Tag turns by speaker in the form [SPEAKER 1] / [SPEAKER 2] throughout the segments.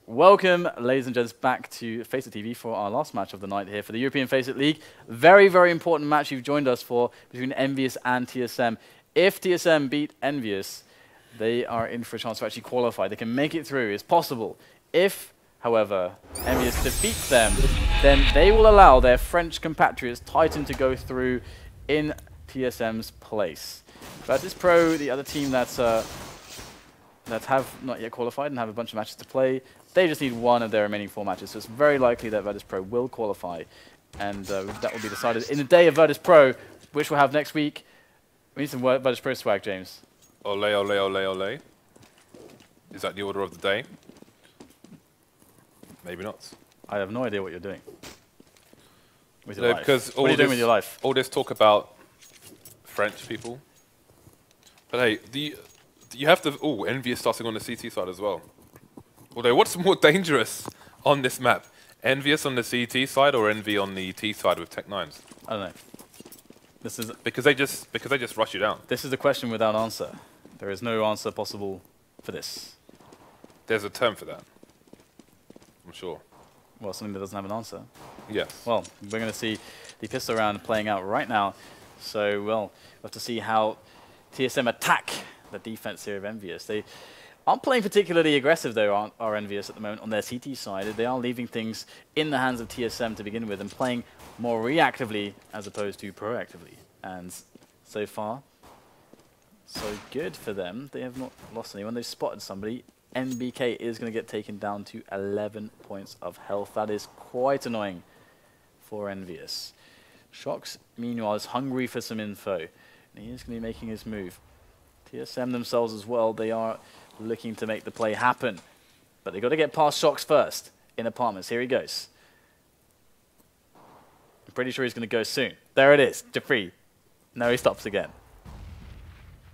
[SPEAKER 1] Welcome, ladies and gents, back to FACEIT TV for our last match of the night here for the European FACEIT League. Very, very important match you've joined us for between EnVyUs and TSM. If TSM beat EnVyUs, they are in for a chance to actually qualify. They can make it through. It's possible. If, however, EnVyUs defeats them, then they will allow their French compatriots Titan to go through in TSM's place. Virtus.pro, the other team that have not yet qualified and have a bunch of matches to play, they just need one of their remaining 4 matches. So it's very likely that Virtus.pro will qualify. And that will be decided in the day of Virtus.pro, which we'll have next week. We need some Virtus.pro swag, James.
[SPEAKER 2] Ole, ole, ole, ole. Is that the order of the day? Maybe not.
[SPEAKER 1] I have no idea what you're doing with your life.
[SPEAKER 2] Because
[SPEAKER 1] what are you doing with your life?
[SPEAKER 2] All this talk about French people. But hey, you have to... Oh, EnVyUs starting on the CT side as well. Although, what's more dangerous on this map? EnVyUs on the CT side or Envy on the T side with Tech9s?
[SPEAKER 1] I don't know. This is
[SPEAKER 2] because they just rush you down.
[SPEAKER 1] This is a question without answer. There is no answer possible for this.
[SPEAKER 2] There's a term for that. I'm sure.
[SPEAKER 1] Well, something that doesn't have an answer.
[SPEAKER 2] Yes.
[SPEAKER 1] Well, we're going to see the pistol round playing out right now. So, well, we'll have to see how TSM attack the defense here of EnVyUs. They aren't playing particularly aggressive, though, are EnVyUs at the moment on their CT side. They are leaving things in the hands of TSM to begin with and playing more reactively as opposed to proactively. And so far, so good for them. They have not lost anyone. They've spotted somebody. NBK is going to get taken down to 11 points of health. That is quite annoying for EnVyUs. shox, meanwhile, is hungry for some info. And he is going to be making his move. TSM themselves as well, they are looking to make the play happen. But they've got to get past shox first in apartments. Here he goes. I'm pretty sure he's going to go soon. There it is, dupreeh. No, he stops again.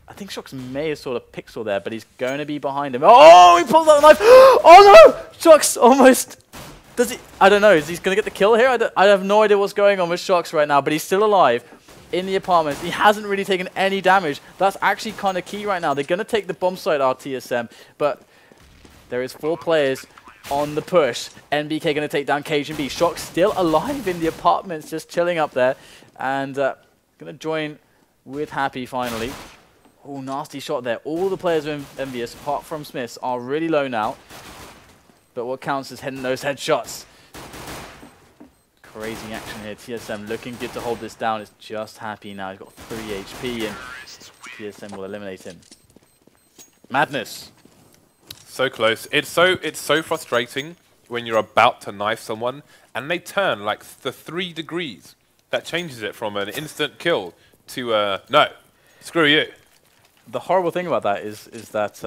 [SPEAKER 1] I think shox may have sort of pixel there, but he's going to be behind him. Oh, he pulls out the knife. Oh no! shox almost... Does he? I don't know. Is he going to get the kill here? I have no idea what's going on with shox right now, but he's still alive in the apartments. He hasn't really taken any damage. That's actually kind of key right now. They're going to take the bomb site, TSM, but there is 4 players on the push. NBK going to take down cajunb. shox still alive in the apartments, just chilling up there, and going to join with Happy finally. Oh, nasty shot there. All the players of EnVyUs, apart from SmithZz, are really low now. But what counts is hitting those headshots. Crazy action here. TSM looking good to hold this down. It's just Happy now. He's got 3 HP and TSM will eliminate him. Madness.
[SPEAKER 2] So close. It's so frustrating when you're about to knife someone and they turn like the 3 degrees. That changes it from an instant kill to no, screw you.
[SPEAKER 1] The horrible thing about that is that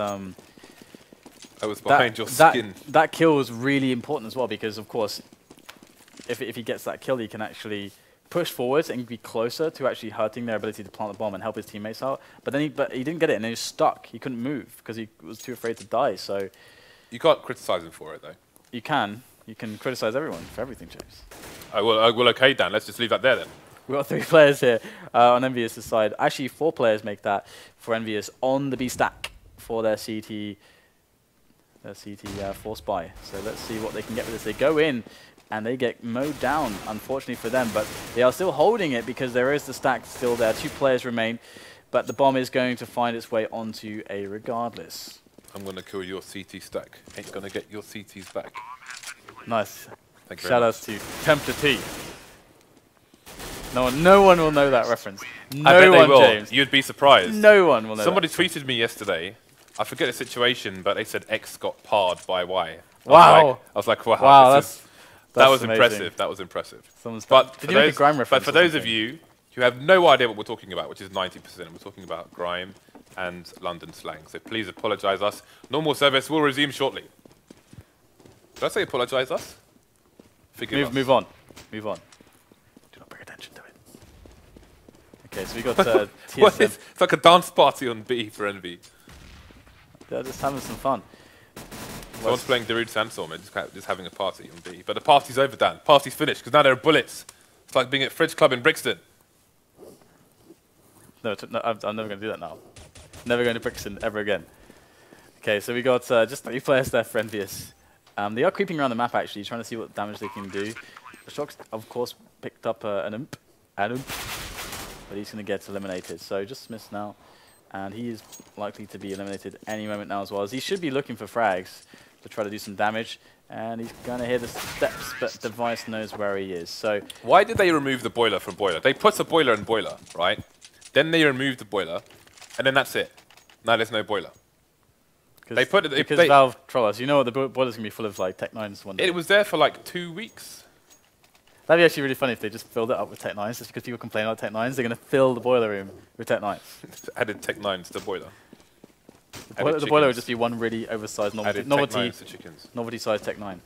[SPEAKER 2] I was behind your skin.
[SPEAKER 1] That kill is really important as well because, of course, if he gets that kill, he can actually push forwards and be closer to actually hurting their ability to plant the bomb and help his teammates out. But then he didn't get it, and then he was stuck. He couldn't move because he was too afraid to die. So
[SPEAKER 2] you can't criticize him for it, though.
[SPEAKER 1] You can. You can criticize everyone for everything, James.
[SPEAKER 2] Well, okay, Dan. Let's just leave that there then.
[SPEAKER 1] We've got 3 players here on EnVyUs' side. Actually, 4 players make that for EnVyUs on the B stack for their CT force buy. So let's see what they can get with this. They go in and they get mowed down, unfortunately for them, but they are still holding it because there is the stack still there. 2 players remain, but the bomb is going to find its way onto A regardless.
[SPEAKER 2] I'm going to kill your CT stack. Ain't going to get your CTs back.
[SPEAKER 1] Nice.
[SPEAKER 2] Thank you.
[SPEAKER 1] Shout outs to Tempter T. No one will know that reference. No
[SPEAKER 2] I bet
[SPEAKER 1] one,
[SPEAKER 2] they will.
[SPEAKER 1] James.
[SPEAKER 2] You'd be surprised.
[SPEAKER 1] No one will know.
[SPEAKER 2] Somebody
[SPEAKER 1] that.
[SPEAKER 2] tweeted me yesterday. I forget the situation, but they said X got parred by Y.
[SPEAKER 1] Wow.
[SPEAKER 2] I was like, wow.
[SPEAKER 1] Wow,
[SPEAKER 2] that was
[SPEAKER 1] amazing.
[SPEAKER 2] impressive. That was impressive.
[SPEAKER 1] But did you make a Grime reference?
[SPEAKER 2] But for those of you who have no idea what we're talking about, which is 90%, we're talking about Grime and London slang. So please apologise us. Normal service will resume shortly. Did I say apologise us? Forgive us.
[SPEAKER 1] Move on. Move on. Do not bring attention to it. Okay, so we got TSM.
[SPEAKER 2] It's like a dance party on B for Envy.
[SPEAKER 1] They're just having some fun.
[SPEAKER 2] Someone's playing Darude Sandstorm and just having a party on B. But the party's over, Dan. Party's finished, because now there are bullets. It's like being at Fridge Club in Brixton.
[SPEAKER 1] No, I'm never going to do that now. Never going to Brixton ever again. Okay, so we got just 3 players there for EnVyUs. They are creeping around the map, actually, trying to see what damage they can do. The shox, of course, picked up an imp, but he's going to get eliminated. So just SmithZz now, and he is likely to be eliminated any moment now as well, as he should be looking for frags to try to do some damage. And he's going to hear the steps, but Device knows where he is. So
[SPEAKER 2] why did they remove the boiler from boiler? They put a boiler in boiler, right? Then they removed the boiler, and then that's it. Now there's no boiler. They put it
[SPEAKER 1] because Valve troll us. You know what, the boiler's gonna be full of like Tech-9s one day.
[SPEAKER 2] It was there for like 2 weeks.
[SPEAKER 1] That'd be actually really funny if they just filled it up with Tech-9s. Just because people complain about Tech-9s, they're gonna fill the boiler room with Tech-9s.
[SPEAKER 2] Added Tech-9s to boiler.
[SPEAKER 1] The boiler would just be one really oversized novelty-sized Tech-9.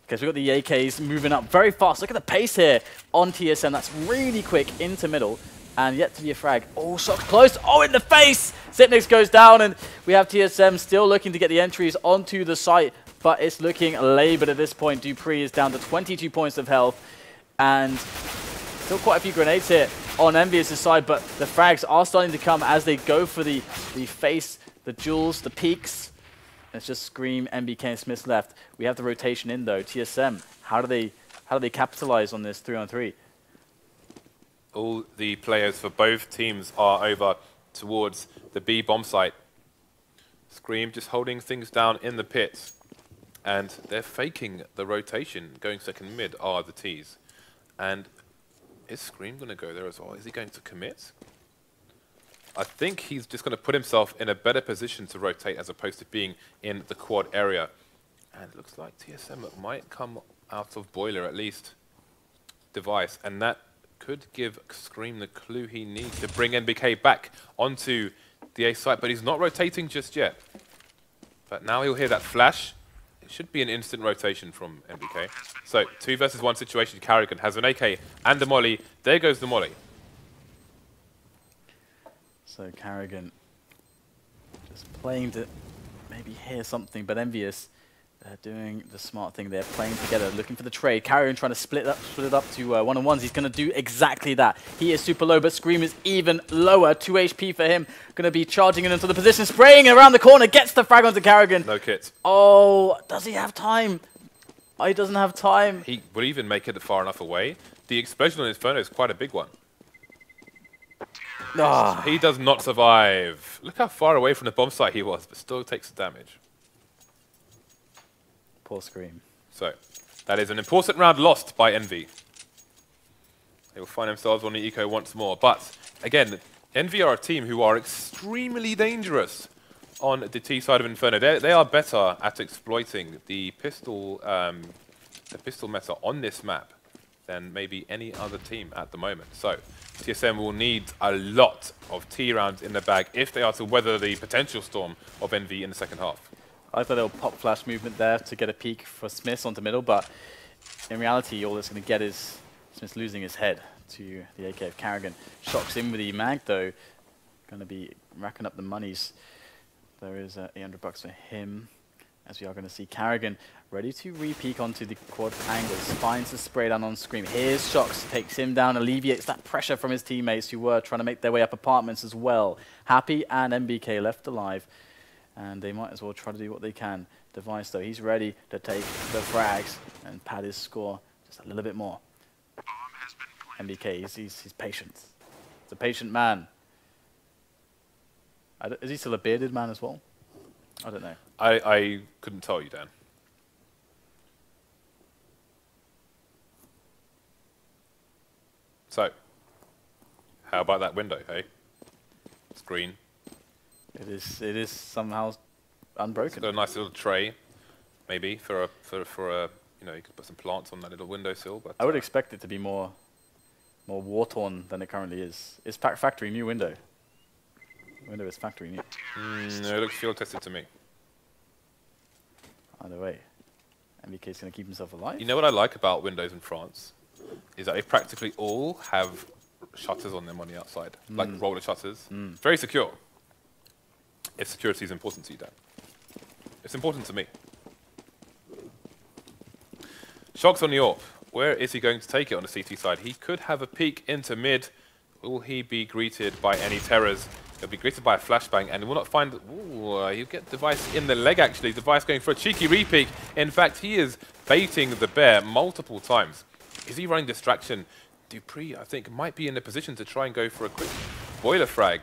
[SPEAKER 1] Okay, so we've got the AKs moving up very fast. Look at the pace here on TSM. That's really quick into middle. And yet to be a frag. Oh, shox close. Oh, in the face! Xyp9x goes down, and we have TSM still looking to get the entries onto the site, but it's looking laboured at this point. dupreeh is down to 22 points of health, and still quite a few grenades here on EnVyUs' side, but the frags are starting to come as they go for the face, the jewels, the peaks. It's just Scream, NBK, and SmithZz left. We have the rotation in, though. TSM, how do they capitalize on this 3-on-3?
[SPEAKER 2] All the players for both teams are over towards the B bomb site. Scream just holding things down in the pits. And they're faking the rotation. Going second mid are the Ts. And is Scream going to go there as well? Is he going to commit? I think he's just going to put himself in a better position to rotate as opposed to being in the quad area. And it looks like TSM might come out of boiler at least. Device. And that could give Scream the clue he needs to bring NBK back onto the A site, but he's not rotating just yet. But now he'll hear that flash. It should be an instant rotation from NBK. So 2 versus 1 situation. karrigan has an AK and a molly. There goes the molly.
[SPEAKER 1] So karrigan just playing to maybe hear something, but EnVyUs, they're doing the smart thing. They're playing together, looking for the trade. karrigan trying to split it up to one-on-ones. He's going to do exactly that. He is super low, but Scream is even lower. 2 HP for him. Going to be charging into the position, spraying around the corner, gets the frag onto karrigan.
[SPEAKER 2] No kit.
[SPEAKER 1] Oh, does he have time? Oh, he doesn't have time.
[SPEAKER 2] He will even make it far enough away. The explosion on Inferno is quite a big one.
[SPEAKER 1] Oh.
[SPEAKER 2] He does not survive. Look how far away from the bomb site he was, but still takes the damage.
[SPEAKER 1] Poor Scream.
[SPEAKER 2] So, that is an important round lost by Envy. They will find themselves on the eco once more. But, again, Envy are a team who are extremely dangerous on the T side of Inferno. They are better at exploiting the pistol meta on this map than maybe any other team at the moment. So, TSM will need a lot of T rounds in the bag if they are to weather the potential storm of Envy in the second half.
[SPEAKER 1] I like that little pop flash movement there to get a peek for SmithZz onto middle, but in reality, all it's going to get is SmithZz losing his head to the AK of karrigan. shox in with the mag, though, going to be racking up the monies. There is $800 for him, as we are going to see karrigan ready to re-peek onto the quad angles, finds the spray down on Scream. Here's shox, takes him down, alleviates that pressure from his teammates who were trying to make their way up apartments as well. Happy and NBK left alive. And they might as well try to do what they can. Device, though, he's ready to take the frags and pad his score just a little bit more. NBK, he's patient. He's a patient man. Is he still a bearded man as well? I don't know.
[SPEAKER 2] I couldn't tell you, Dan. So, how about that window, hey? Screen.
[SPEAKER 1] It is somehow unbroken.
[SPEAKER 2] It's got a nice little tray, maybe for a you know, you could put some plants on that little windowsill. But
[SPEAKER 1] I would expect it to be more war-torn than it currently is. It's factory new window. Window is factory new.
[SPEAKER 2] No, it looks field tested to me.
[SPEAKER 1] Either way, NBK's going to keep himself alive.
[SPEAKER 2] You know what I like about windows in France is that they practically all have shutters on them on the outside, like roller shutters. Very secure. If security is important to you, Dan. It's important to me. shox on the AWP. Where is he going to take it on the CT side? He could have a peek into mid. Will he be greeted by any terrors? He'll be greeted by a flashbang, and he will not find... Ooh, he'll get Device in the leg, actually. Device going for a cheeky repeat. In fact, he is baiting the bear multiple times. Is he running distraction? dupreeh, I think, might be in a position to try and go for a quick boiler frag.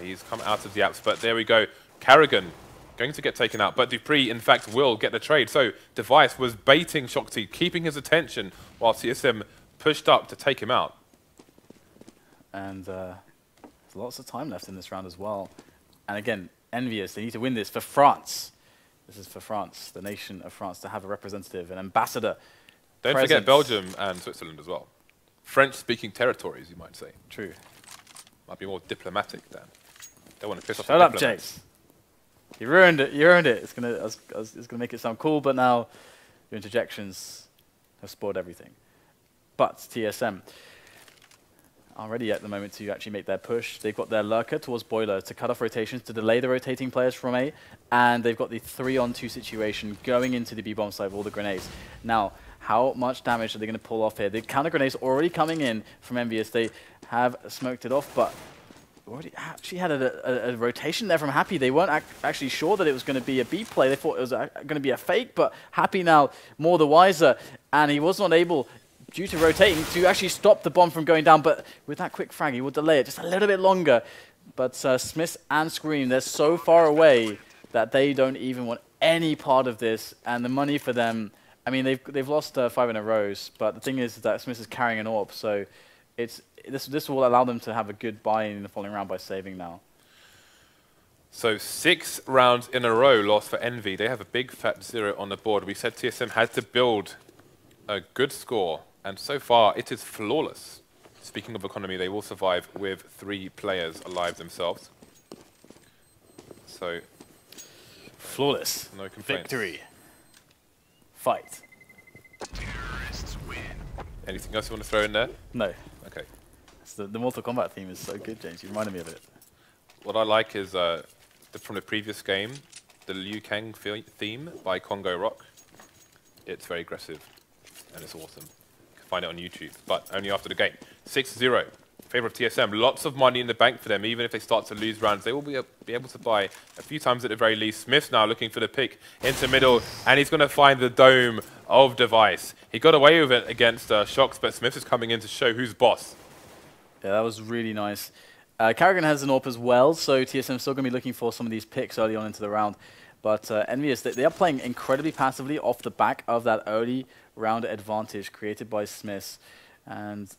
[SPEAKER 2] He's come out of the apps, but there we go. karrigan going to get taken out, but dupreeh, in fact, will get the trade. So Device was baiting shox, keeping his attention while TSM pushed up to take him out.
[SPEAKER 1] And there's lots of time left in this round as well. And again, EnVyUs, they need to win this for France. This is for France, the nation of France, to have a representative, an ambassador.
[SPEAKER 2] Don't forget Belgium and Switzerland as well. French-speaking territories, you might say.
[SPEAKER 1] True. Might
[SPEAKER 2] be more diplomatic, Dan. Don't want to piss off
[SPEAKER 1] the diplomats. Shut up, Jace. You ruined it. You ruined it. It's gonna make it sound cool, but now your interjections have spoiled everything. But TSM are ready at the moment to actually make their push. They've got their lurker towards boiler to cut off rotations, to delay the rotating players from A, and they've got the 3-on-2 situation going into the B-bomb side with all the grenades. Now, how much damage are they going to pull off here? The counter grenades already coming in from EnVyUs. They have smoked it off, but already actually had a rotation there from Happy. They weren't actually sure that it was going to be a B play. They thought it was going to be a fake, but Happy now more the wiser, and he was not able, due to rotating, to actually stop the bomb from going down. But with that quick frag, he will delay it just a little bit longer. But SmithZz and Scream, they're so far away that they don't even want any part of this, and the money for them, I mean, they've lost 5 in a row, but the thing is that SmithZz is carrying an AWP, so this will allow them to have a good buy-in in the following round by saving now.
[SPEAKER 2] So 6 rounds in a row lost for Envy. They have a big fat 0 on the board. We said TSM had to build a good score, and so far it is flawless. Speaking of economy, they will survive with 3 players alive themselves. So
[SPEAKER 1] flawless.
[SPEAKER 2] No complaints.
[SPEAKER 1] Victory. Fight.
[SPEAKER 2] Anything else you want to throw in there?
[SPEAKER 1] No.
[SPEAKER 2] Okay.
[SPEAKER 1] The Mortal Kombat theme is so good, James. You reminded me of it.
[SPEAKER 2] What I like is from the previous game, the Liu Kang theme by Congo Rock. It's very aggressive and it's awesome. You can find it on YouTube, but only after the game. 6-0. Favor of TSM. Lots of money in the bank for them. Even if they start to lose rounds, they will be able to buy a few times at the very least. SmithZz now looking for the pick into middle, and he's going to find the dome of Device. He got away with it against shox, but SmithZz is coming in to show who's boss.
[SPEAKER 1] Yeah, that was really nice. karrigan has an AWP as well, so TSM still going to be looking for some of these picks early on into the round. But EnVyUs, they are playing incredibly passively off the back of that early round advantage created by SmithZz. And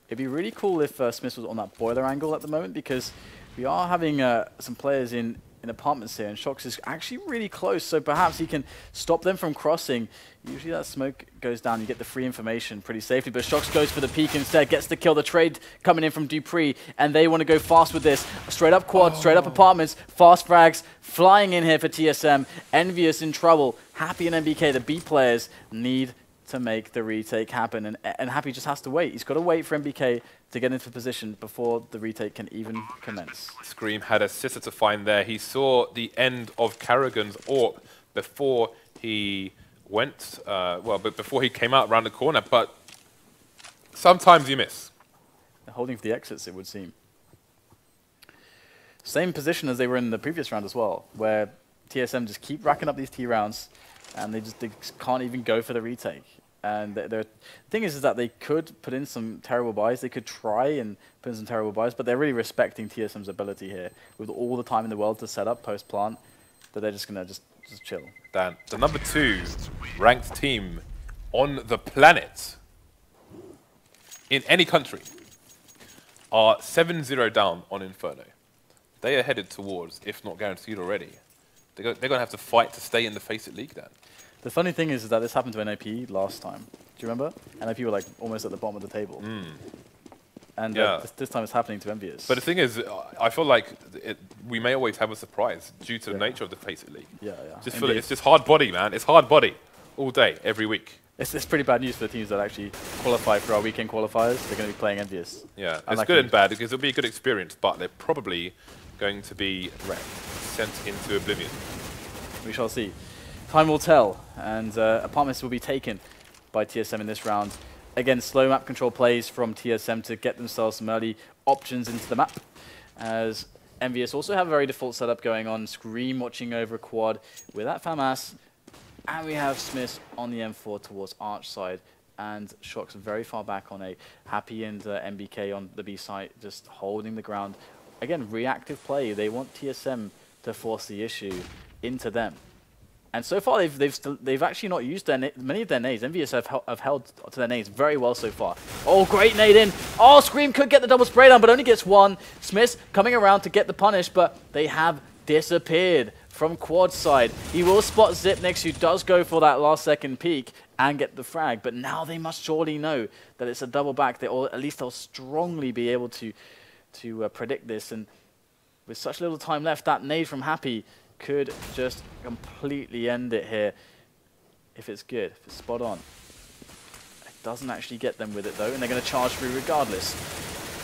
[SPEAKER 1] it'd be really cool if SmithZz was on that boiler angle at the moment, because we are having some players in apartments here, and shox is actually really close, so perhaps he can stop them from crossing. Usually that smoke goes down, you get the free information pretty safely, but shox goes for the peek instead, gets the kill. The trade coming in from dupreeh, and they want to go fast with this. Straight up quad, straight up apartments, fast frags flying in here for TSM. EnVyUs in trouble. Happy and NBK, the B players, need to make the retake happen, and Happy just has to wait. He's got to wait for NBK to get into position before the retake can even commence.
[SPEAKER 2] Scream had a sitter to find there. He saw the end of karrigan's AWP before he went, but before he came out around the corner, but sometimes you miss.
[SPEAKER 1] They're holding for the exits, it would seem. Same position as they were in the previous round as well, where TSM just keep racking up these T rounds, and they just can't even go for the retake. And the thing is that they could put in some terrible buys. They could try and put in some terrible buys, but they're really respecting TSM's ability here. With all the time in the world to set up post-plant, that they're just going to just chill.
[SPEAKER 2] Dan, the number 2 ranked team on the planet, in any country, are 7-0 down on Inferno. They are headed towards, if not guaranteed already, they're going to have to fight to stay in the FACEIT League, Dan.
[SPEAKER 1] The funny thing is that this happened to NIP last time. Do you remember? NIP were like almost at the bottom of the table. And this time it's happening to EnVyUs.
[SPEAKER 2] But the thing is, I feel like we may always have a surprise due to the nature of the FACEIT League.
[SPEAKER 1] Yeah.
[SPEAKER 2] Just feel it's just hard body, man. It's hard body all day, every week.
[SPEAKER 1] It's pretty bad news for the teams that actually qualify for our weekend qualifiers. They're going to be playing EnVyUs.
[SPEAKER 2] Yeah, it's good and bad because it'll be a good experience, but they're probably going to be sent into oblivion.
[SPEAKER 1] We shall see. Time will tell, and apartments will be taken by TSM in this round. Again, slow map control plays from TSM to get themselves some early options into the map. as EnVyUs also have a very default setup going on. Scream watching over quad with that FAMAS. And we have SmithZz on the M4 towards Arch side. And shox very far back on A. Happy and NBK on the B side, just holding the ground. Again, reactive play. They want TSM to force the issue into them. And so far, they've actually not used many of their nades. EnVyUs have held to their nades very well so far. Oh, great nade in. Oh, Scream could get the double spray down, but only gets one. SmithZz coming around to get the punish, but they have disappeared from quad side. He will spot Xyp9x, who does go for that last second peek and get the frag, but now they must surely know that it's a double back, or at least they'll strongly be able to predict this. And with such little time left, that nade from Happy could just completely end it here if it's good, if it's spot on. It doesn't actually get them with it though, and they're going to charge through regardless.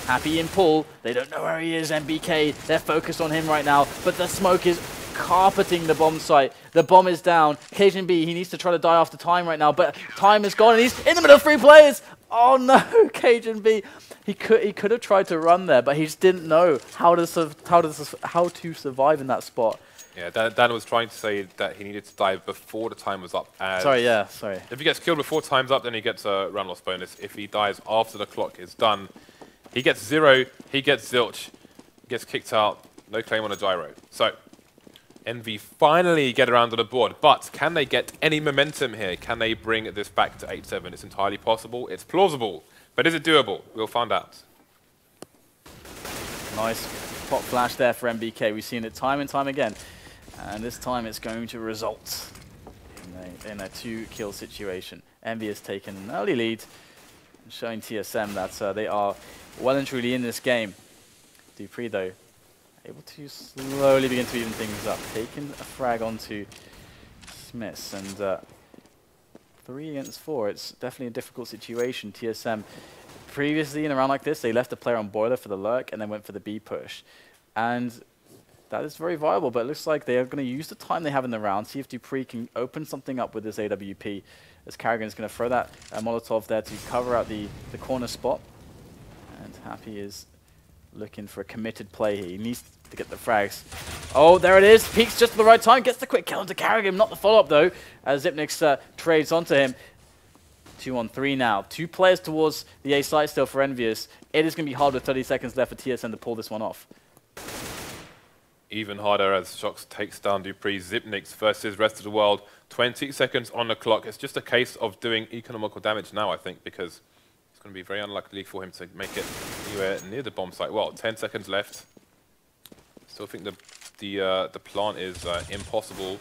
[SPEAKER 1] Happy in pull, they don't know where he is, NBK, they're focused on him right now, but the smoke is carpeting the bomb site. The bomb is down. cajunb, he needs to try to die after time right now, but time is gone and he's in the middle of 3 players. Oh no, cajunb. He could have tried to run there, but he just didn't know how to survive in that spot.
[SPEAKER 2] Yeah, Dan was trying to say that he needed to dive before the time was up.
[SPEAKER 1] Sorry.
[SPEAKER 2] If he gets killed before time's up, then he gets a run loss bonus. If he dies after the clock is done, he gets 0, he gets zilch, gets kicked out, no claim on a gyro. So, EnVy finally get around on the board, but can they get any momentum here? Can they bring this back to 8-7? It's entirely possible, it's plausible, but is it doable? We'll find out.
[SPEAKER 1] Nice pop flash there for NBK. We've seen it time and time again. And this time it's going to result in a 2-kill situation. EnVy has taken an early lead, showing TSM that they are well and truly in this game. dupreeh, though, able to slowly begin to even things up. Taking a frag onto SmithZz, and 3 against 4. It's definitely a difficult situation. TSM, previously in a round like this, they left a player on boiler for the lurk and then went for the B push. And that is very viable, but it looks like they are going to use the time they have in the round, see if dupreeh can open something up with this AWP, as karrigan is going to throw that Molotov there to cover out the corner spot. And Happy is looking for a committed play here. He needs to get the frags. Oh, there it is. Peeks just at the right time, gets the quick kill into karrigan, not the follow-up though, as Xyp9x trades onto him. 2-on-3 now. 2 players towards the A site still for EnVyUs. It is going to be hard with 30 seconds left for TSM to pull this one off.
[SPEAKER 2] Even harder as shox takes down dupreeh. Xyp9x versus rest of the world. 20 seconds on the clock. It's just a case of doing economical damage now, I think, because it's going to be very unlikely for him to make it anywhere near the bomb site. Well, 10 seconds left. Still think the plant is impossible.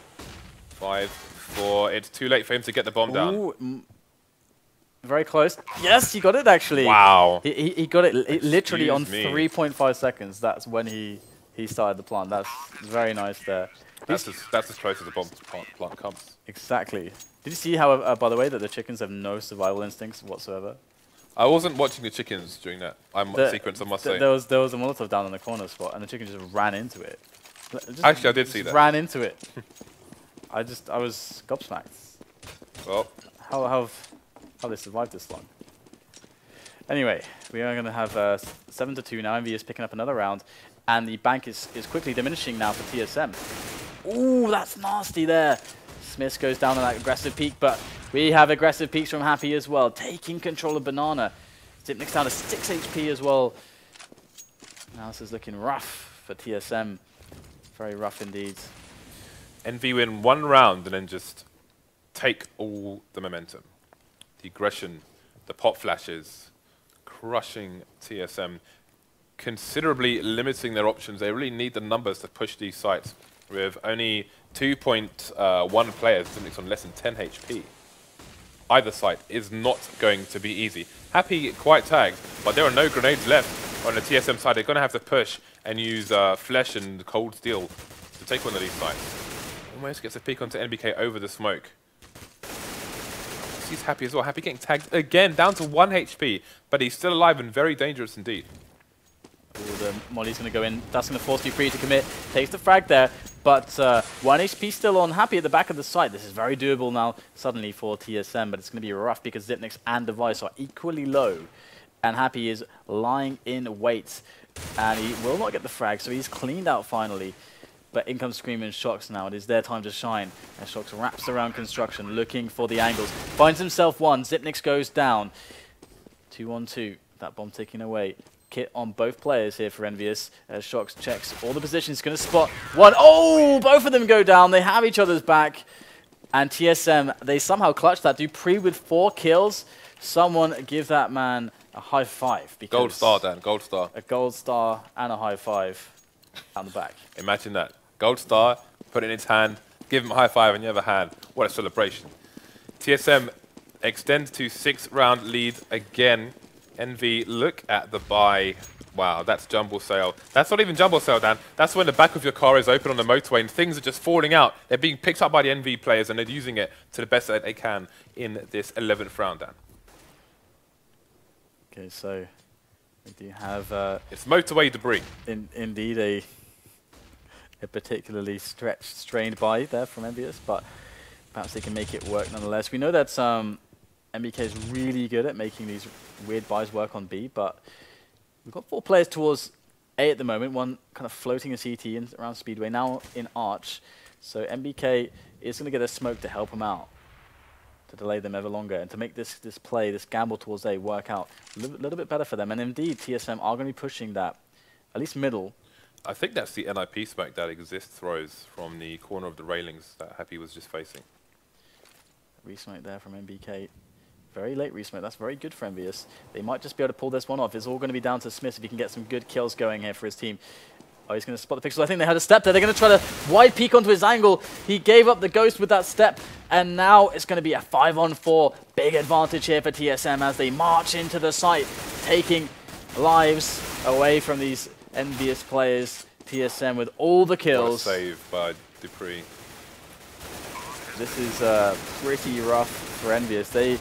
[SPEAKER 2] 5, 4. It's too late for him to get the bomb down.
[SPEAKER 1] Very close. Yes, he got it actually.
[SPEAKER 2] Wow.
[SPEAKER 1] He got it literally on 3.5 seconds. That's when he started the plant. That's very nice there.
[SPEAKER 2] That's as close as the bomb plant comes.
[SPEAKER 1] Exactly. Did you see how, by the way, that the chickens have no survival instincts whatsoever?
[SPEAKER 2] I wasn't watching the chickens during that sequence, I must say.
[SPEAKER 1] There was a Molotov down in the corner spot, and the chicken just ran into it.
[SPEAKER 2] Actually, I did see that.
[SPEAKER 1] Ran into it. I was gobsmacked.
[SPEAKER 2] Well,
[SPEAKER 1] how they survived this long. Anyway, we are going to have 7-2 now. EnVy is picking up another round, and the bank is quickly diminishing now for TSM. Ooh, that's nasty there. SmithZz goes down on that aggressive peak, but we have aggressive peaks from Happy as well, taking control of Banana. Xyp9x down to 6 HP as well. Now this is looking rough for TSM. Very rough indeed.
[SPEAKER 2] EnVy win 1 round and then just take all the momentum. The aggression, the pop flashes, crushing TSM, considerably limiting their options. They really need the numbers to push these sites. With only 2.1 players, Xyp9x on less than 10 HP. Either site is not going to be easy. Happy quite tagged, but there are no grenades left on the TSM side. They're going to have to push and use flesh and cold steel to take one of these sites. Almost gets a peek onto NBK over the smoke. He's Happy as well. Happy getting tagged again, down to 1 HP, but he's still alive and very dangerous indeed.
[SPEAKER 1] Ooh, the molly's going to go in. That's going to force dupreeh to commit. Takes the frag there, but 1 HP still on Happy at the back of the site. This is very doable now suddenly for TSM, but it's going to be rough because Xyp9x and Device are equally low. And Happy is lying in wait And he will not get the frag, so he's cleaned out finally. But in comes Scream and shox now. It is their time to shine. And shox wraps around construction, looking for the angles. Finds himself one. Xyp9x goes down. 2-on-2. That bomb ticking away. Kit on both players here for EnVyUs. As shox checks all the positions. Going to spot one. Oh! Both of them go down. They have each other's back. And TSM, they somehow clutch that. dupreeh with 4 kills. Someone give that man a high five.
[SPEAKER 2] Gold star, Dan. Gold star.
[SPEAKER 1] A gold star and a high five down the back.
[SPEAKER 2] Imagine that. Gold star, put it in his hand, give him a high five in the other hand. What a celebration. TSM extends to 6-round lead again. Envy, look at the buy. Wow, that's jumble sale. That's not even jumble sale, Dan. That's when the back of your car is open on the motorway and things are just falling out. They're being picked up by the Envy players and they're using it to the best that they can in this 11th round, Dan.
[SPEAKER 1] Okay, so we do have...
[SPEAKER 2] it's motorway debris.
[SPEAKER 1] Indeed, a particularly stretched, strained buy there from EnVyUs, but perhaps they can make it work nonetheless. We know that NBK is really good at making these weird buys work on B, but we've got 4 players towards A at the moment, one kind of floating a CT in, around Speedway, now in Arch. So NBK is going to get a smoke to help him out, to delay them ever longer, and to make this play, this gamble towards A work out a little bit better for them. And indeed, TSM are going to be pushing that, at least middle.
[SPEAKER 2] I think that's the NIP smoke that exists throws from the corner of the railings that Happy was just facing.
[SPEAKER 1] Resmoke there from NBK. Very late resmoke. That's very good for EnVyUs. They might just be able to pull this one off. It's all going to be down to SmithZz if he can get some good kills going here for his team. Oh, he's going to spot the pixel. I think they had a step there. They're going to try to wide peek onto his angle. He gave up the ghost with that step, and now it's going to be a 5-on-4. Big advantage here for TSM as they march into the site, taking lives away from these EnVyUs players. TSM with all the kills.
[SPEAKER 2] What a save by dupreeh.
[SPEAKER 1] This is pretty rough for EnVyUs.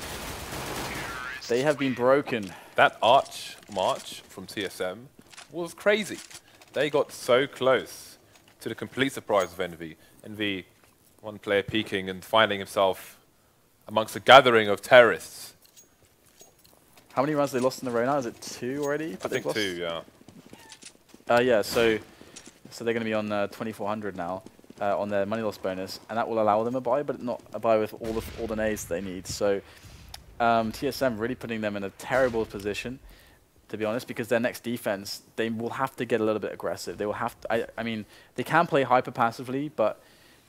[SPEAKER 1] They have been broken.
[SPEAKER 2] That arch march from TSM was crazy. They got so close to the complete surprise of Envy. Envy, one player peeking and finding himself amongst a gathering of terrorists.
[SPEAKER 1] How many rounds they lost in a row now? Is it 2 already?
[SPEAKER 2] I think 2, yeah.
[SPEAKER 1] Yeah, so they're going to be on 2,400 now on their money loss bonus, and that will allow them a buy, but not a buy with all the nades they need. So TSM really putting them in a terrible position, to be honest, because their next defense, they will have to get a little bit aggressive. They will have to, I mean, they can play hyper passively, but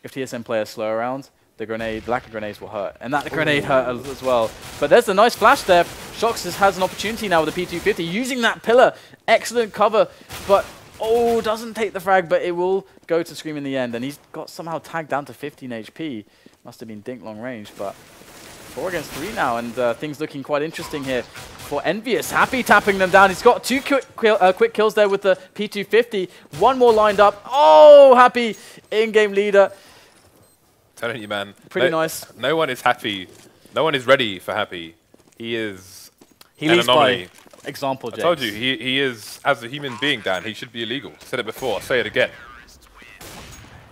[SPEAKER 1] if TSM play a slow round, the lack of grenades will hurt. And that grenade hurt as well. But there's a nice flash there. shox has an opportunity now with the P250, using that pillar. Excellent cover, but oh, doesn't take the frag, but it will go to Scream in the end. And he's got somehow tagged down to 15 HP. Must have been dink long range, but 4 against 3 now, and things looking quite interesting here for EnVyUs. Happy tapping them down. He's got 2 quick kills there with the P250. 1 more lined up. Oh, Happy, in-game leader.
[SPEAKER 2] Telling you, man.
[SPEAKER 1] Pretty nice.
[SPEAKER 2] No one is happy. No one is ready for Happy. He is
[SPEAKER 1] an
[SPEAKER 2] anomaly.
[SPEAKER 1] By example, James.
[SPEAKER 2] I told you, he is, as a human being, Dan, he should be illegal. I said it before, I'll say it again.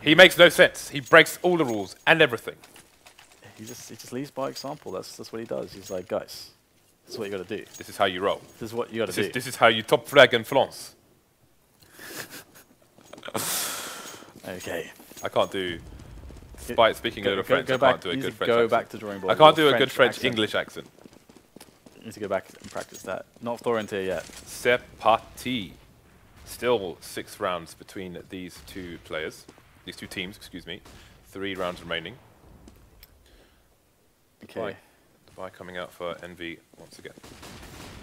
[SPEAKER 2] He makes no sense. He breaks all the rules and everything.
[SPEAKER 1] He just leads by example. That's what he does. He's like, guys, this is what you got to do.
[SPEAKER 2] This is how you roll.
[SPEAKER 1] This is what you got to do.
[SPEAKER 2] This is how you top flag and flance.
[SPEAKER 1] Okay.
[SPEAKER 2] I can't do, despite speaking a little French, I can't do a good French accent.
[SPEAKER 1] Go back to drawing board.
[SPEAKER 2] I can't do a good French-English accent.
[SPEAKER 1] You need to go back and practice that. Not Florentier yet.
[SPEAKER 2] C'est parti. Still 6 rounds between these 2 players. These 2 teams, excuse me. 3 rounds remaining.
[SPEAKER 1] Okay.
[SPEAKER 2] Buy coming out for Envy once again.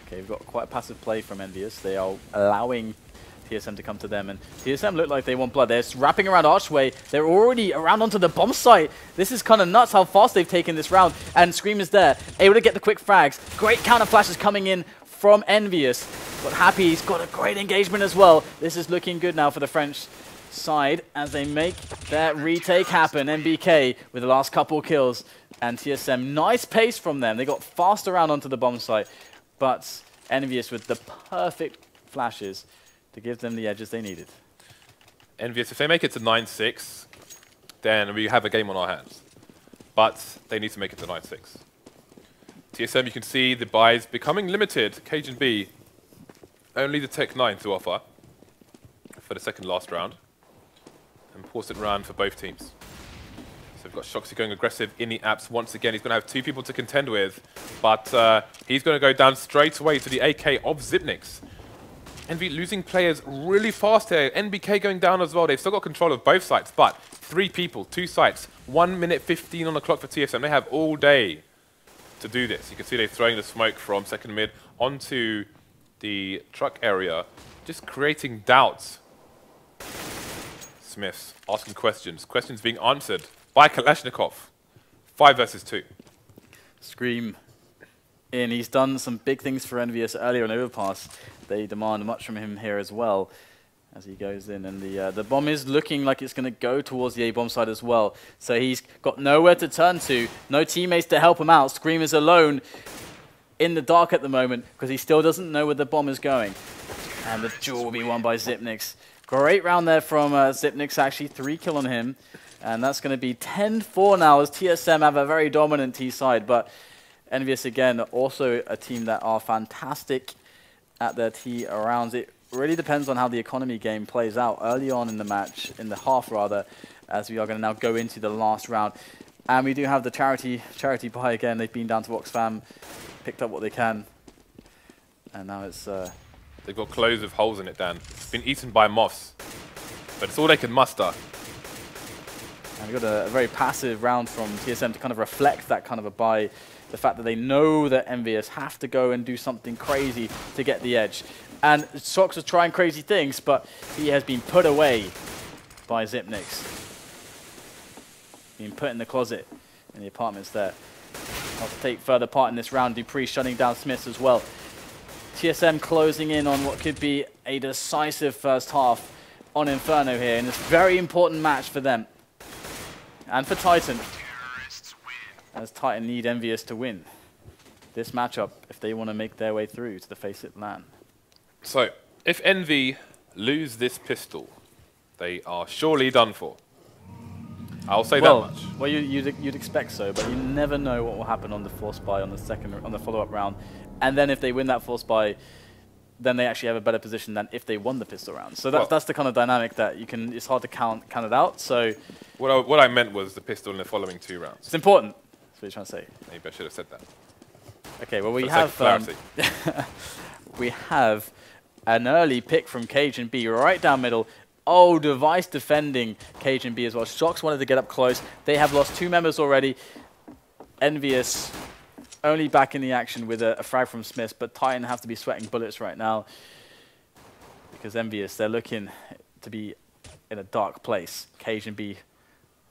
[SPEAKER 1] Okay, we've got quite a passive play from EnVyUs. They are allowing TSM to come to them, and TSM look like they want blood. They're wrapping around Archway. They're already around onto the bomb site. This is kind of nuts how fast they've taken this round, and Scream is there, able to get the quick frags. Great counter flashes coming in from EnVyUs, but Happy's got a great engagement as well. This is looking good now for the French side as they make that retake happen. NBK with the last couple kills, and TSM, nice pace from them. They got fast around onto the bomb site, but EnVyUs with the perfect flashes to give them the edges they needed.
[SPEAKER 2] EnVyUs, if they make it to 9-6, then we have a game on our hands. But they need to make it to 9-6. TSM, you can see the buys becoming limited. cajunb, only the Tech 9 to offer. for the second last round. Important round for both teams. So we've got shox going aggressive in the apps once again. He's going to have 2 people to contend with, but he's going to go down straight away to the AK of Xyp9x. EnVy losing players really fast here. NBK going down as well. They've still got control of both sites, but 3 people, 2 sites, 1 minute 15 on the clock for TSM. They have all day to do this. You can see they're throwing the smoke from second mid onto the truck area, just creating doubts. SmithZz asking questions being answered by Kalashnikov. 5 versus 2.
[SPEAKER 1] Scream in. He's done some big things for EnVyUs earlier on Overpass. They demand much from him here as well as he goes in. And the bomb is looking like it's going to go towards the A-bomb side as well. So he's got nowhere to turn to, no teammates to help him out. Scream is alone in the dark at the moment because he still doesn't know where the bomb is going. And the duel will be won by Xyp9x. Great round there from Xyp9x, actually 3 kill on him. And that's going to be 10-4 now as TSM have a very dominant T side. But EnVyUs, again, also a team that are fantastic at their T rounds. It really depends on how the economy game plays out early on in the match, in the half rather, as we are going to now go into the last round. And we do have the charity buy again. They've been down to Oxfam, picked up what they can. And now it's...
[SPEAKER 2] They've got clothes with holes in it, Dan. It's been eaten by moths. But it's all they can muster.
[SPEAKER 1] And we got a very passive round from TSM to kind of reflect that kind of a buy. The fact that they know that EnVyUs have to go and do something crazy to get the edge. And shox was trying crazy things, but he has been put away by Xyp9x. Being put in the closet in the apartments there. Not to take further part in this round. dupreeh shutting down SmithZz as well. TSM closing in on what could be a decisive first half on Inferno here in this very important match for them. And for Titan, as Titan need EnVyUs to win this matchup if they want to make their way through to the FACEIT LAN.
[SPEAKER 2] So, if EnVy lose this pistol, they are surely done for. I'll say that much.
[SPEAKER 1] Well, you'd expect so, but you never know what will happen on the force buy on the follow-up round. And then if they win that force buy, then they actually have a better position than if they won the pistol round. So that's the kind of dynamic that you can. It's hard to count it out. So
[SPEAKER 2] what I meant was the pistol in the following 2 rounds.
[SPEAKER 1] It's important. That's what you're trying to say.
[SPEAKER 2] Maybe I should have said that.
[SPEAKER 1] Okay. Well, we have we have an early pick from cajunb right down middle. Oh, device defending cajunb as well. shox wanted to get up close. They have lost 2 members already. EnVyUs only back in the action with a frag from SmithZz, but Titan have to be sweating bullets right now because EnVyUs, they're looking to be in a dark place. cajunb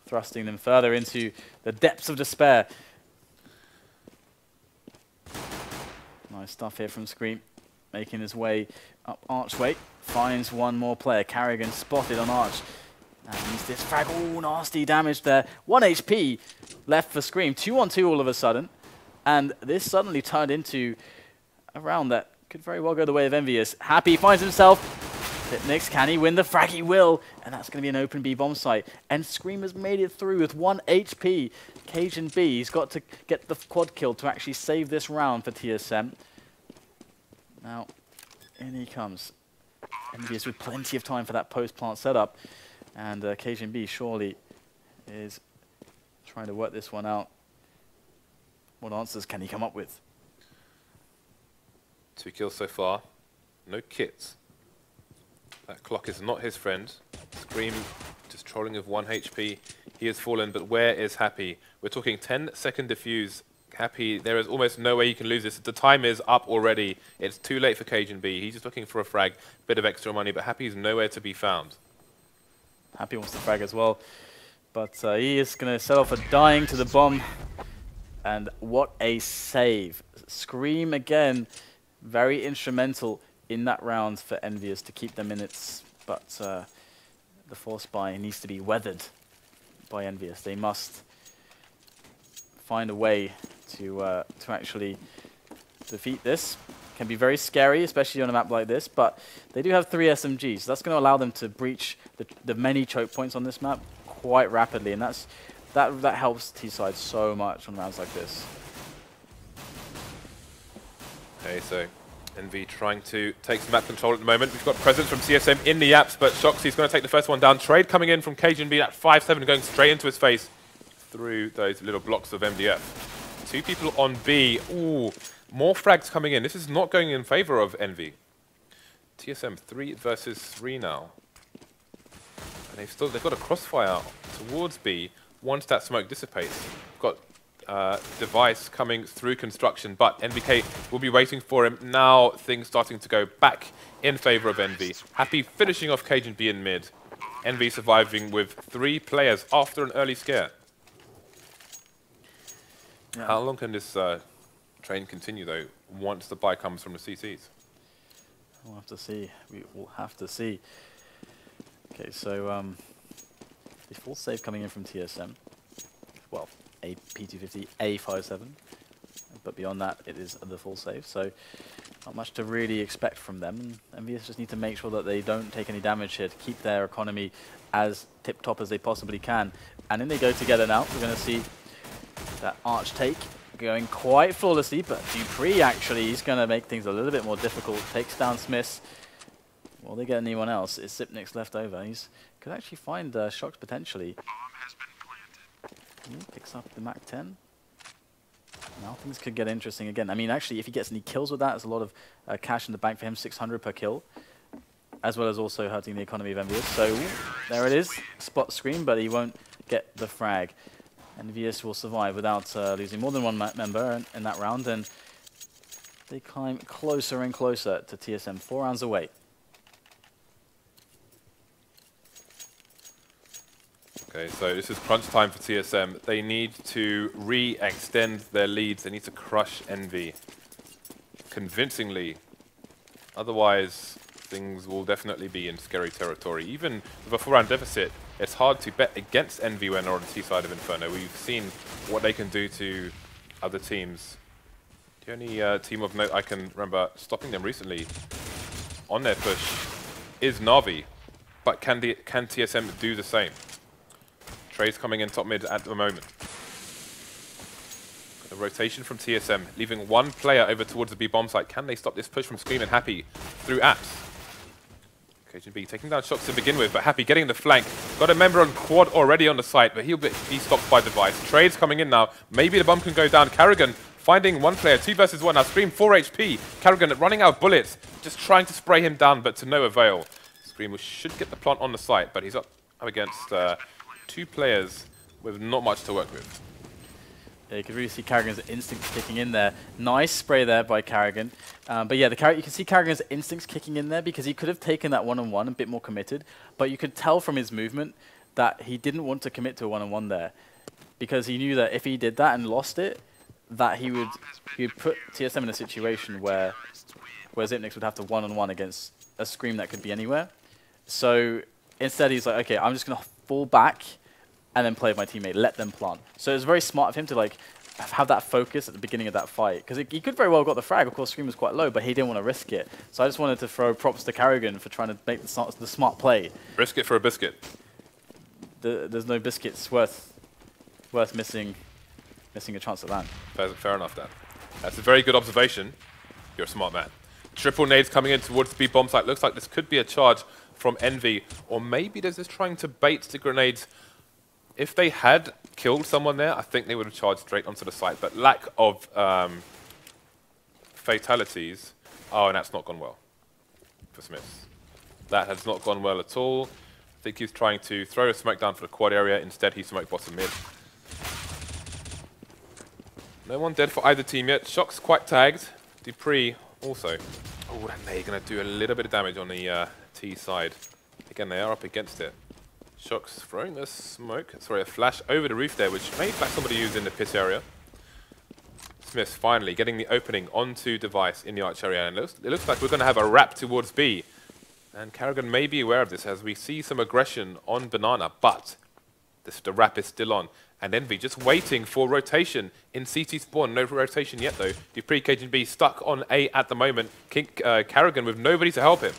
[SPEAKER 1] thrusting them further into the depths of despair. Nice stuff here from Scream, making his way up Archway. Finds one more player. karrigan spotted on Arch. And he's this frag. Oh, nasty damage there. 1 HP left for Scream. 2-on-2 all of a sudden. And this suddenly turned into a round that could very well go the way of EnVyUs. Happy finds himself. Xyp9x, can he win the frag? He will. And that's going to be an open B bomb site. And Scream has made it through with 1 HP. cajunb, he's got to get the quad kill to actually save this round for TSM. Now, in he comes. EnVyUs with plenty of time for that post-plant setup. And cajunb surely is trying to work this one out. What answers can he come up with?
[SPEAKER 2] 2 kills so far. No kits. That clock is not his friend. Scream just trolling with 1 HP. He has fallen, but where is Happy? We're talking 10-second defuse. Happy, there is almost no way you can lose this. The time is up already. It's too late for cajunb. He's just looking for a frag, bit of extra money, but Happy is nowhere to be found.
[SPEAKER 1] Happy wants the frag as well, but he is going to set off a dying to the bomb. And what a save. Scream again, very instrumental in that round for EnVyUs to keep their minutes, but the force buy needs to be weathered by EnVyUs. They must find a way to actually defeat this. Can be very scary, especially on a map like this, but they do have 3 SMGs, so that's going to allow them to breach the many choke points on this map quite rapidly, and that helps T-side so much on rounds like this.
[SPEAKER 2] Okay, so Envy trying to take some map control at the moment. We've got presence from TSM in the apps, but shox, he's going to take the first one down. Trade coming in from cajunb at 5-7, going straight into his face through those little blocks of MDF. 2 people on B. Ooh, more frags coming in. This is not going in favor of Envy. TSM 3 versus 3 now. And they've got a crossfire towards B once that smoke dissipates. Got device coming through construction, but NBK will be waiting for him. Now things starting to go back in favor of Envy. Happy finishing off cajunb in mid. Envy surviving with 3 players after an early scare. Yeah. How long can this train continue though, once the buy comes from the CTs?
[SPEAKER 1] We'll have to see. We will have to see. Okay, so the full save coming in from TSM. Well, a P250, a 5-7. But beyond that, it is the full save. So not much to really expect from them. And EnVyUs just need to make sure that they don't take any damage here to keep their economy as tip-top as they possibly can. And then they go together now. We're going to see that arch take going quite flawlessly, but dupreeh actually, he's going to make things a little bit more difficult. Takes down SmithZz. Will they get anyone else? Is Xyp9x left over? He's could actually find shox potentially. Picks up the Mac 10. Now things could get interesting again. I mean, actually, if he gets any kills with that, there's a lot of cash in the bank for him, 600 per kill, as well as also hurting the economy of EnVyUs. So there it is, spot screen, but he won't get the frag. EnVyUs will survive without losing more than one member in that round, and they climb closer and closer to TSM, 4 rounds away.
[SPEAKER 2] Okay, so this is crunch time for TSM. They need to re-extend their leads. They need to crush Envy convincingly. Otherwise, things will definitely be in scary territory. Even with a 4-round deficit, it's hard to bet against Envy when they're on the T side of Inferno. We've seen what they can do to other teams. The only team of note I can remember stopping them recently on their push is Na'Vi. But can TSM do the same? Trades coming in top mid at the moment. A rotation from TSM, leaving 1 player over towards the B bomb site. Can they stop this push from Scream and Happy through apps? cajunb taking down shox to begin with, but Happy getting the flank. Got a member on quad already on the site, but he'll be stopped by device. Trades coming in now. Maybe the bomb can go down. karrigan finding 1 player, 2 versus 1. Now Scream 4 HP. karrigan running out of bullets, just trying to spray him down, but to no avail. Scream should get the plant on the site, but he's up against 2 players with not much to work with.
[SPEAKER 1] Yeah, you can really see karrigan's instincts kicking in there. Nice spray there by karrigan. But yeah, you can see karrigan's instincts kicking in there because he could have taken that one-on-one a bit more committed, but you could tell from his movement that he didn't want to commit to a one-on-one there because he knew that if he did that and lost it, that he would put TSM in a situation where Xyp9x would have to one-on-one against a Scream that could be anywhere. So instead he's like, okay, I'm just going to fall back and then play with my teammate, let them plant. So it was very smart of him to like have that focus at the beginning of that fight. Because he could very well have got the frag. Of course, Scream was quite low, but he didn't want to risk it. So I just wanted to throw props to karrigan for trying to make the smart play.
[SPEAKER 2] Risk it for a biscuit.
[SPEAKER 1] There's no biscuits worth missing a chance at that.
[SPEAKER 2] Fair enough, Dan. That's a very good observation. You're a smart man. Triple nades coming in towards the B bomb site. Looks like this could be a charge from Envy. Or maybe they're just trying to bait the grenades. If they had killed someone there, I think they would have charged straight onto the site. But lack of fatalities. Oh, and that's not gone well for SmithZz. That has not gone well at all. I think he's trying to throw a smoke down for the quad area. Instead, he smoked bottom mid. No one dead for either team yet. shox quite tagged. dupreeh also. Oh, and they're going to do a little bit of damage on the T side. Again, they are up against it. shox throwing a smoke, sorry, a flash over the roof there, which may flash somebody who's in the pit area. SmithZz finally getting the opening onto device in the arch area, and it looks like we're going to have a wrap towards B. And karrigan may be aware of this as we see some aggression on Banana, but the wrap is still on. And Envy just waiting for rotation in CT spawn. No rotation yet though. dupreeh cajunb stuck on A at the moment. karrigan with nobody to help him,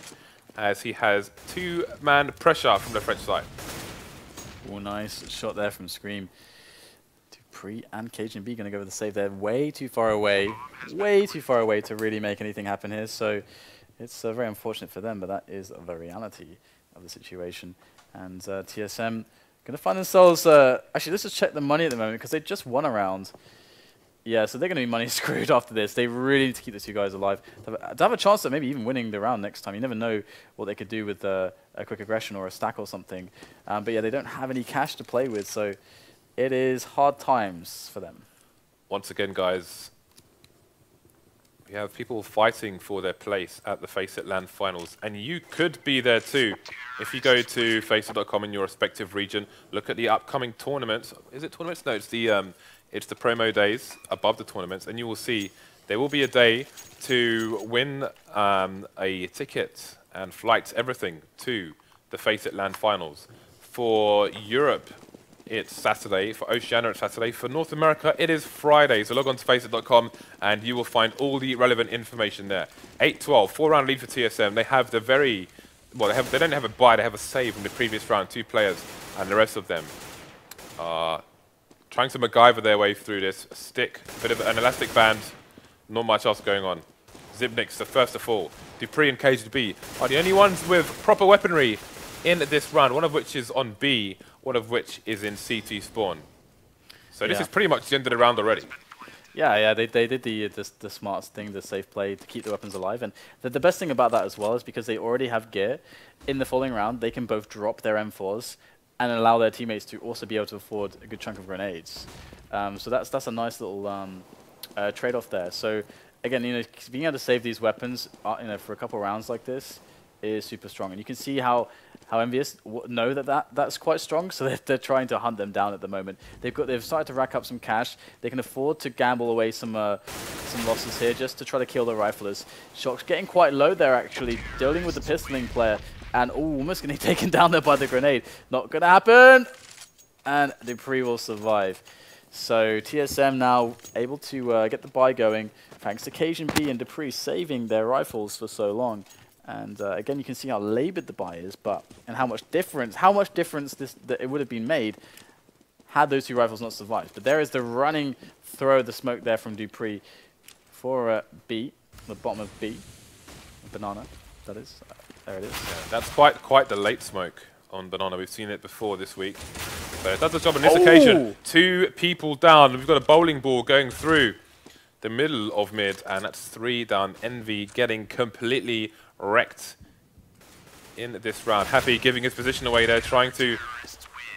[SPEAKER 2] as he has 2-man pressure from the French side.
[SPEAKER 1] Oh, nice shot there from Scream. dupreeh and cajunb going to go with the save. They're way too far away to really make anything happen here. So it's very unfortunate for them, but that is the reality of the situation. And TSM going to find themselves... actually, let's just check the money at the moment, because they just won a round. Yeah, so they're going to be money screwed after this. They really need to keep the two guys alive. To have a chance at maybe even winning the round next time. You never know what they could do with a quick aggression or a stack or something. But yeah, they don't have any cash to play with, so it is hard times for them.
[SPEAKER 2] Once again, guys, we have people fighting for their place at the FACEIT LAN finals, and you could be there too. If you go to FACEIT.com in your respective region, look at the upcoming tournaments. Is it tournaments? No, it's the promo days above the tournaments, and you will see there will be a day to win a ticket and flights, everything, to the FACEIT LAN finals. For Europe, it's Saturday. For Oceania, it's Saturday. For North America, it is Friday. So log on to FACEIT.com and you will find all the relevant information there. 8-12, 4-round lead for TSM. They have the very... Well, they don't have a bye, they have a save from the previous round, 2 players, and the rest of them are trying to MacGyver their way through this. A stick, a bit of an elastic band, not much else going on. Zibnik's the first to fall. dupreeh and cajunb are the only ones with proper weaponry in this round, one of which is on B, one of which is in CT spawn. So this is pretty much the end of the round already.
[SPEAKER 1] Yeah, they did the smartest thing, the safe play to keep the weapons alive. And the best thing about that as well is because they already have gear, in the following round, they can both drop their M4s and allow their teammates to also be able to afford a good chunk of grenades. So that's a nice little trade-off there. So again, being able to save these weapons, for a couple rounds like this is super strong. And you can see how EnVyUs know that's quite strong. So they're trying to hunt them down at the moment. They've started to rack up some cash. They can afford to gamble away some losses here just to try to kill the riflers. shox getting quite low there actually, dealing with the pistoling player. And almost getting taken down there by the grenade. Not going to happen. And dupreeh will survive. So TSM now able to get the buy going, thanks to cajunb and dupreeh saving their rifles for so long. And again, you can see how labored the buy is, and how much difference that it would have been made had those 2 rifles not survived. But there is the running throw of the smoke there from dupreeh for B, the bottom of B, banana, that is. There it is. Yeah,
[SPEAKER 2] that's quite the late smoke on banana. We've seen it before this week. So it does the job on this occasion. 2 people down. We've got a bowling ball going through the middle of mid, and that's 3 down. Envy getting completely wrecked in this round. Happy giving his position away there, trying to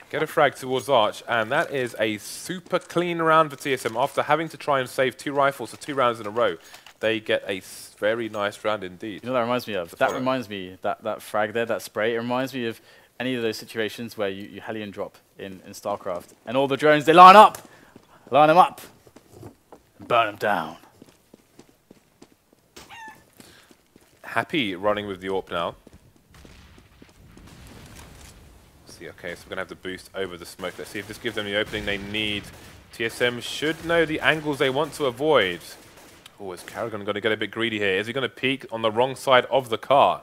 [SPEAKER 2] get a frag towards Arch, and that is a super clean round for TSM. After having to try and save 2 rifles for 2 rounds in a row, they get a very nice round indeed.
[SPEAKER 1] You know what that reminds me of? That reminds me, that frag there, that spray, it reminds me of any of those situations where you Hellion drop in StarCraft, and all the drones, they line them up, and burn them down.
[SPEAKER 2] Happy running with the AWP now. See, okay, so we're going to have to boost over the smoke. Let's see if this gives them the opening they need. TSM should know the angles they want to avoid. Oh, is karrigan going to get a bit greedy here? Is he going to peek on the wrong side of the car?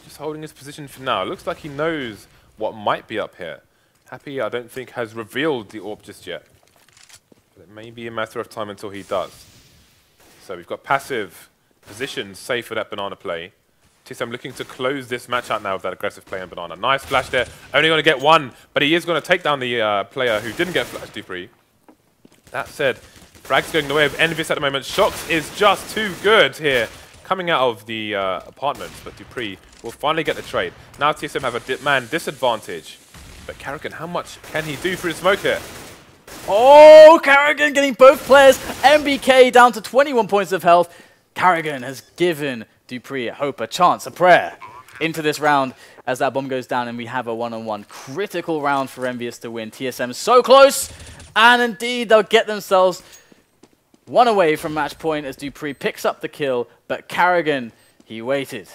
[SPEAKER 2] Just holding his position for now. Looks like he knows what might be up here. Happy, I don't think, has revealed the AWP just yet. But it may be a matter of time until he does. So we've got passive positions safe for that banana play. TSM looking to close this match out now with that aggressive play on banana. Nice flash there. Only going to get 1, but he is going to take down the player who didn't get flashed, dupreeh. That said, frag's going the way of EnVyUs at the moment. shox is just too good here, coming out of the apartments, but dupreeh will finally get the trade. Now TSM have a man disadvantage, but karrigan, how much can he do through the smoke here?
[SPEAKER 1] Oh, karrigan getting both players. NBK down to 21 points of health. karrigan has given dupreeh a hope, a chance, a prayer into this round as that bomb goes down, and we have a one-on-one critical round for EnVyUs to win. TSM so close, and indeed they'll get themselves 1 away from match point as dupreeh picks up the kill, but karrigan, he waited,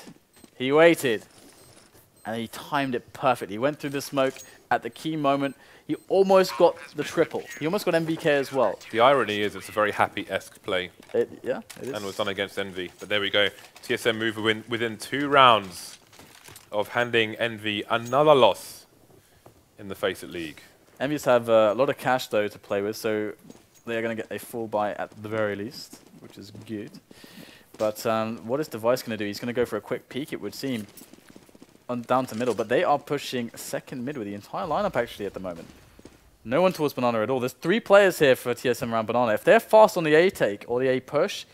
[SPEAKER 1] and he timed it perfectly. He went through the smoke at the key moment. He almost got the triple. He almost got NBK as well.
[SPEAKER 2] The irony is it's a very Happy-esque play.
[SPEAKER 1] Yeah, it is.
[SPEAKER 2] And was done against Envy. But there we go. TSM move within 2 rounds of handing Envy another loss in the FACEIT League.
[SPEAKER 1] EnVyUs have a lot of cash, though, to play with, so they are going to get a full buy at the very least, which is good. But what is Device going to do? He's going to go for a quick peek, it would seem, on down to middle. But they are pushing second mid with the entire lineup, actually, at the moment. No one towards Banana at all. There's 3 players here for TSM around Banana. If they're fast on the A take or the A push,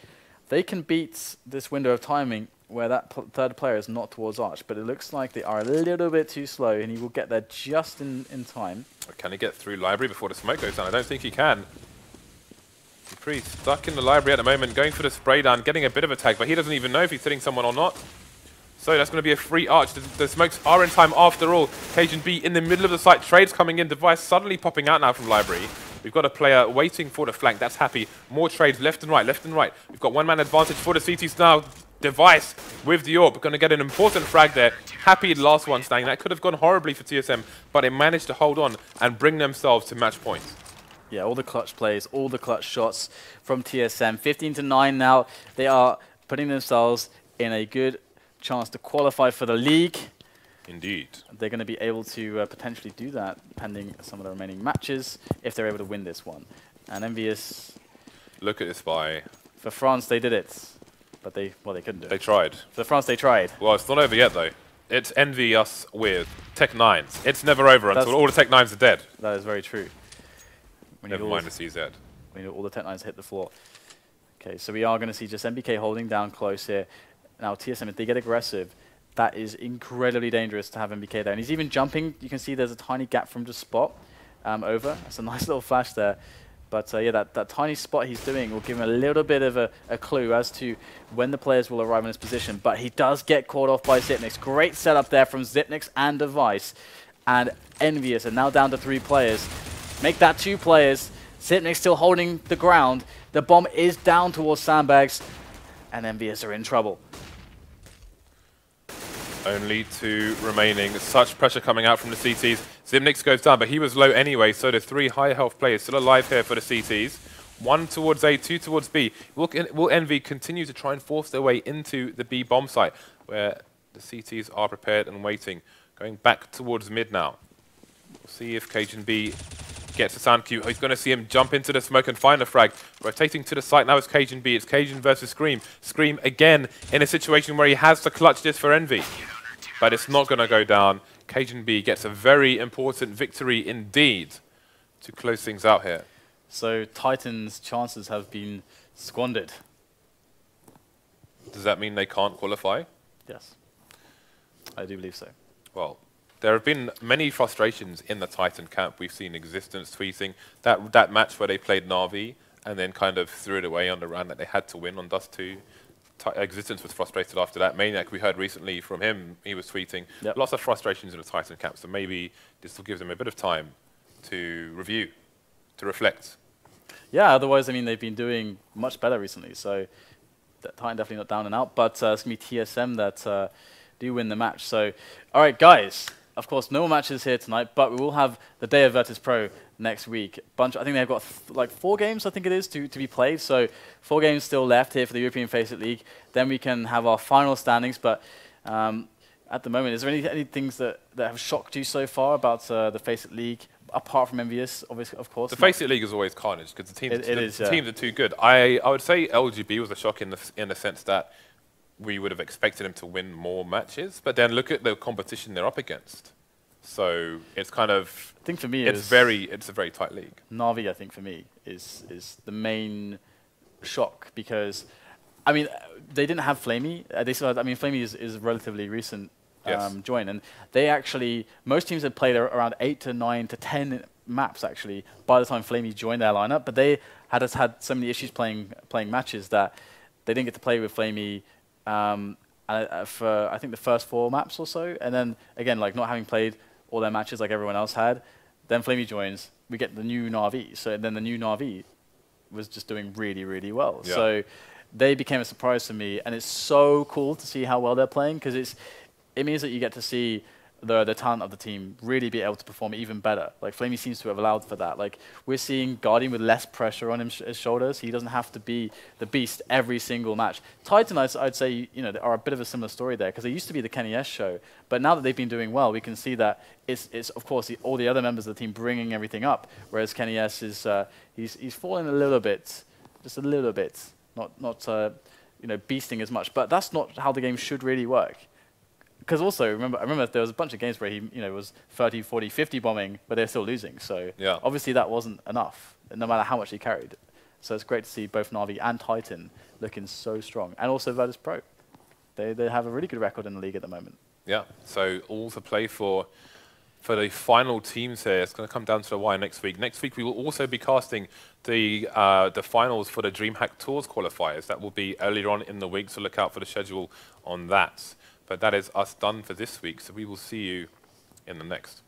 [SPEAKER 1] they can beat this window of timing where that third player is not towards Arch. But it looks like they are a little bit too slow, and he will get there just in time.
[SPEAKER 2] Can he get through library before the smoke goes down? I don't think he can. dupreeh stuck in the library at the moment, going for the spray down, getting a bit of attack, but he doesn't even know if he's hitting someone or not. So that's going to be a free Arch. The smokes are in time after all. cajunb in the middle of the site. Trades coming in. Device suddenly popping out now from library. We've got a player waiting for the flank. That's happy. More trades left and right, left and right. We've got one-man advantage for the CTs now. Device with the AWP. Going to get an important frag there. Happy last one staying. That could have gone horribly for TSM, but they managed to hold on and bring themselves to match points.
[SPEAKER 1] Yeah, all the clutch plays, all the clutch shots from TSM. 15-9 now. They are putting themselves in a good chance to qualify for the league.
[SPEAKER 2] Indeed.
[SPEAKER 1] They're going to be able to potentially do that, pending some of the remaining matches, if they're able to win this one. And EnVyUs...
[SPEAKER 2] Look at this buy.
[SPEAKER 1] For France, they did it. But they couldn't do it.
[SPEAKER 2] They tried.
[SPEAKER 1] For France, they tried.
[SPEAKER 2] Well, it's not over yet, though. It's EnVyUs with Tech 9s. It's never over until all the Tech 9s are dead.
[SPEAKER 1] That is very true.
[SPEAKER 2] Never mind the CZ.
[SPEAKER 1] When all the Tech 9s hit the floor. Okay, so we are going to see just NBK holding down close here. Now, TSM, if they get aggressive, that is incredibly dangerous to have NBK there. And he's even jumping. You can see there's a tiny gap from just spot over. That's a nice little flash there. But yeah, that tiny spot he's doing will give him a little bit of a clue as to when the players will arrive in his position. But he does get caught off by Xyp9x. Great setup there from Xyp9x and Device. And EnVyUs are now down to 3 players. Make that 2 players. Xyp9x still holding the ground. The bomb is down towards sandbags. And EnVyUs are in trouble.
[SPEAKER 2] Only 2 remaining. Such pressure coming out from the CTs. Xyp9x goes down, but he was low anyway, so the 3 high health players still alive here for the CTs. 1 towards A, 2 towards B. Will EnVy continue to try and force their way into the B bomb site, where the CTs are prepared and waiting. Going back towards mid now. We'll see if cajunb gets a sound cue. He's going to see him jump into the smoke and find a frag. Rotating to the site now is cajunb. It's Cajun versus Scream. Scream again in a situation where he has to clutch this for EnVy. But it's not going to go down. cajunb gets a very important victory indeed to close things out here.
[SPEAKER 1] So Titan's chances have been squandered.
[SPEAKER 2] Does that mean they can't qualify?
[SPEAKER 1] Yes, I do believe so.
[SPEAKER 2] Well, there have been many frustrations in the Titan camp. We've seen Existence tweeting that match where they played Na'Vi and then kind of threw it away on the round that they had to win on Dust 2. Existence was frustrated after that. Maniac, we heard recently from him, he was tweeting.
[SPEAKER 1] Yep.
[SPEAKER 2] Lots of frustrations in the Titan camp, so maybe this will give them a bit of time to review, to reflect.
[SPEAKER 1] Yeah, otherwise, I mean, they've been doing much better recently, so Titan definitely not down and out, but it's going to be TSM that do win the match. So, all right, guys. Of course, no more matches here tonight, but we will have the day of Virtus.pro next week. I think they've got like 4 games, I think it is, to be played. So 4 games still left here for the European FACEIT League. Then we can have our final standings. But at the moment, is there any things that have shocked you so far about the FACEIT League, apart from EnVyUs, obviously, of course?
[SPEAKER 2] The FACEIT League is always carnage because the teams are too good. I would say LGB was a shock in the sense that we would have expected him to win more matches, but then look at the competition they're up against. So it's kind of,
[SPEAKER 1] I think for me,
[SPEAKER 2] it's a very tight league.
[SPEAKER 1] Na'Vi, I think for me, is the main shock because, I mean, they didn't have Flamey. Flamey is relatively recent join, and they actually, most teams had played around 8 to 9 to 10 maps actually by the time Flamey joined their lineup, but they had so many issues playing matches that they didn't get to play with Flamey. For I think the first 4 maps or so, and then again, like not having played all their matches like everyone else had, then Flamey joins, we get the new Na'Vi. So then the new Na'Vi was just doing really, really well. Yeah. So they became a surprise to me, and it's so cool to see how well they're playing because it means that you get to see the talent of the team really be able to perform even better. Like Flamey seems to have allowed for that. Like we're seeing Guardian with less pressure on his shoulders. He doesn't have to be the beast every single match. Titan, I'd say, you know, are a bit of a similar story there because they used to be the Kenny S show, but now that they've been doing well, we can see that it's of course all the other members of the team bringing everything up, whereas Kenny S is he's fallen a little bit, just a little bit, not you know, beasting as much. But that's not how the game should really work. Because also, I remember there was a bunch of games where he, you know, was 30, 40, 50 bombing, but they're still losing. So
[SPEAKER 2] yeah.
[SPEAKER 1] obviously that wasn't enough, no matter how much he carried. So it's great to see both Na'Vi and Titan looking so strong. And also Virtus.pro. They have a really good record in the league at the moment.
[SPEAKER 2] Yeah, so all to play for the final teams here. It's going to come down to the wire next week. Next week we will also be casting the finals for the DreamHack Tours qualifiers. That will be earlier on in the week, so look out for the schedule on that. But that is us done for this week, so we will see you in the next.